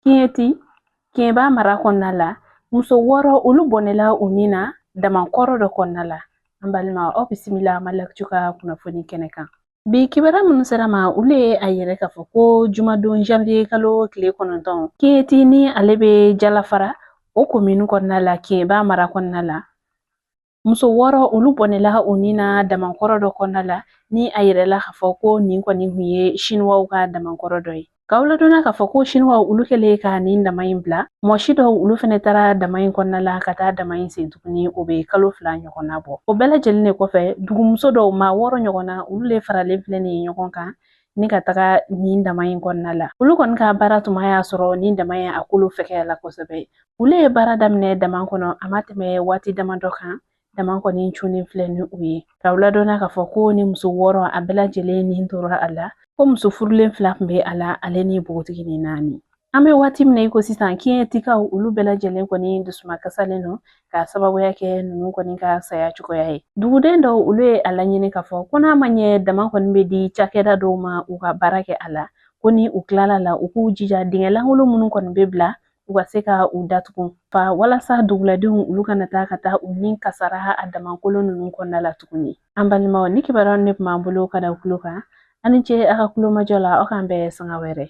Kieti, kieba mara kɔnɔna la, muso 6 olu bɔnɛla u ni na damankɔrɔ dɔ kɔnɔna la. An balima aw bisimila an ma lecture ka kunnafoni kɛnɛ kan. Bi kibara minnu sera ma olu ye a yɛrɛ k'a fɔ ko jumadon janvier kalo tile 9 Kieti ni ale bɛ Jalafara o commune kɔnɔna la Kieba mara kɔnɔna la. Muso 6 olu bɔnɛla u ni na damankɔrɔ dɔ kɔnɔna la ni a yɛrɛla k'a fɔ ko nin kɔni kun ye chinois ka damankɔrɔ dɔ ye. K'aw ladɔnna k'a fɔ ko chinois olu kɛlen ka nin dama in bila, mɔgɔsi dɔw olu fɛnɛ taara dama in kɔnɔna la ka taa dama in sen tuguni o bɛ kalo 2 ɲɔgɔnna bɔ. O bɛɛ lajɛlen de kɔfɛ dugumuso dɔw maa 6 ɲɔgɔnna olu le faralen filɛ nin ye ɲɔgɔn kan ni ka taga nin dama in kɔnɔna la. Olu kɔni ka baara tuma y'a sɔrɔ nin dama in a kolo fɛkɛyala kosɛbɛ. Olu ye baara daminɛ dama kɔnɔ a ma tɛmɛ waati damadɔ kan. Dama kɔni cunnen filɛ ni u ye. K'aw ladɔnna k'a fɔ ko ni muso 6 a bɛɛ lajɛlen nin tora a la. Ko muso furulen 2 tun bɛ a la ale ni npogotigini 4. An bɛ waati min na i ko sisan Kietikaw olu bɛɛ lajɛlen kɔni dusuma kasalen don ka sababuya kɛ ninnu kɔni ka saya cogoya ye. Duguden dɔw olu ye a laɲini k'a fɔ ko n'a ma ɲɛ dama kɔni bɛ di cakɛda dɔw ma u ka baara kɛ a la ko ni u tilala la u k'u jija dingɛ lankolon minnu kɔni bɛ bila u ka se ka u datugu fa walasa duguladenw olu kana taa ka taa u ni kasara a damankolon ninnu kɔnɔna la tuguni. An balimaw ni kibaruya ne tun b'an bolo ka da kulo kan ani ce a ka kulomajɔ la aw k'an bɛɛ sanga wɛrɛ.